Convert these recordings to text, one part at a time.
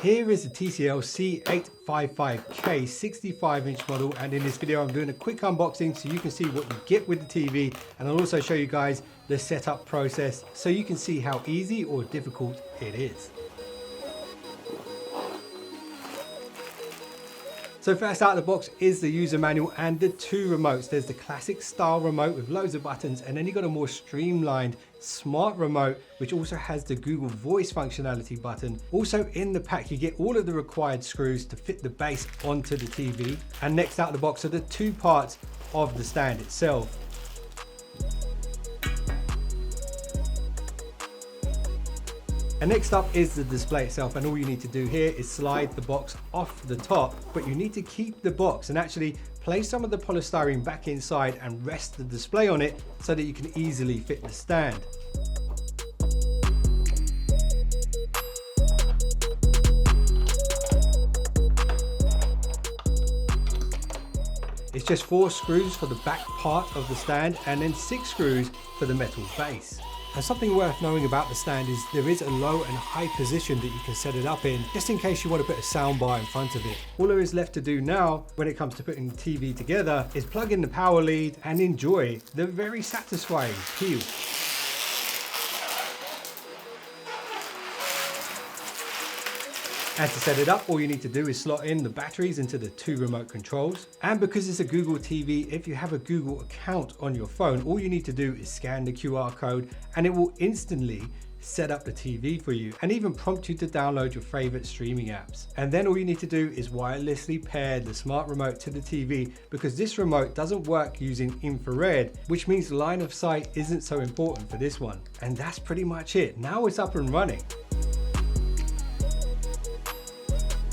Here is the TCL C855K 65-inch model, and in this video I'm doing a quick unboxing so you can see what you get with the TV, and I'll also show you guys the setup process so you can see how easy or difficult it is. So first out of the box is the user manual and the two remotes. There's the classic style remote with loads of buttons, and then you got a more streamlined smart remote which also has the Google Voice functionality button. Also in the pack you get all of the required screws to fit the base onto the TV. And next out of the box are the two parts of the stand itself. And next up is the display itself, and all you need to do here is slide the box off the top, but you need to keep the box and actually place some of the polystyrene back inside and rest the display on it so that you can easily fit the stand. It's just 4 screws for the back part of the stand and then 6 screws for the metal base. And something worth knowing about the stand is there is a low and high position that you can set it up in, just in case you want to put a sound bar in front of it. All there is left to do now when it comes to putting the TV together is plug in the power lead and enjoy the very satisfying feel. And to set it up, all you need to do is slot in the batteries into the 2 remote controls. And because it's a Google TV, if you have a Google account on your phone, all you need to do is scan the QR code and it will instantly set up the TV for you and even prompt you to download your favorite streaming apps. And then all you need to do is wirelessly pair the smart remote to the TV, because this remote doesn't work using infrared, which means line of sight isn't so important for this one. And that's pretty much it. Now it's up and running.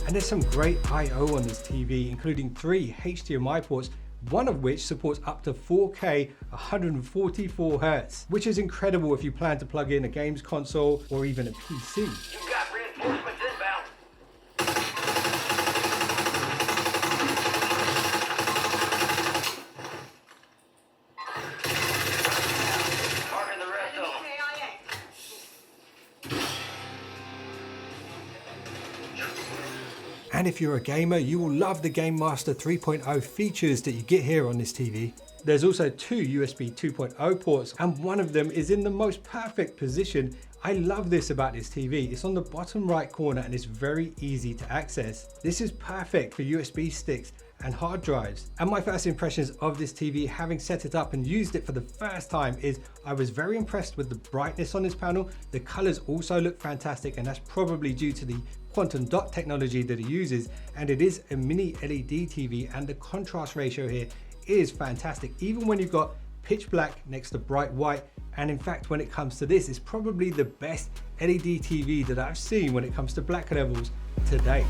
And there's some great I/O on this TV, including 3 HDMI ports, one of which supports up to 4K 144 Hz, which is incredible if you plan to plug in a games console or even a PC. You've got reinforcements inbound. Marking the rest of them. And if you're a gamer, you will love the Game Master 3.0 features that you get here on this TV. There's also 2 USB 2.0 ports, and one of them is in the most perfect position. I love this about this TV. It's on the bottom right corner and it's very easy to access. This is perfect for USB sticks and hard drives. And my first impressions of this TV, having set it up and used it for the first time, is I was very impressed with the brightness on this panel. The colors also look fantastic, and that's probably due to the quantum dot technology that it uses. And it is a mini LED TV, and the contrast ratio here is fantastic, even when you've got pitch black next to bright white. And in fact, when it comes to this, it's probably the best LED TV that I've seen when it comes to black levels to date.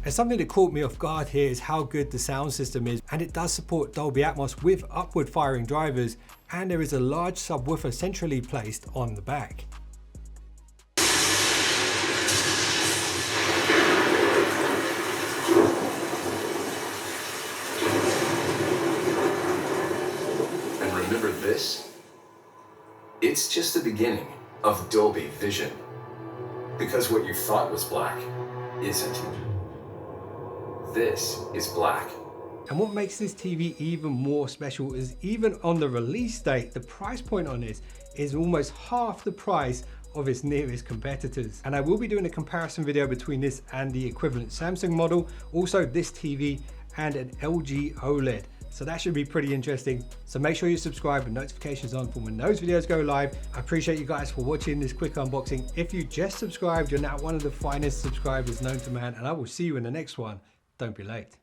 And something that caught me off guard here is how good the sound system is, and it does support Dolby Atmos with upward firing drivers, and there is a large subwoofer centrally placed on the back. And remember this? It's just the beginning of Dolby Vision, because what you thought was black isn't. This is black. And what makes this TV even more special is, even on the release date, the price point on this is almost half the price of its nearest competitors. And I will be doing a comparison video between this and the equivalent Samsung model, also this TV and an LG OLED. So that should be pretty interesting. So make sure you subscribe and notifications on for when those videos go live. I appreciate you guys for watching this quick unboxing. If you just subscribed, you're now one of the finest subscribers known to man, and I will see you in the next one. Don't be late.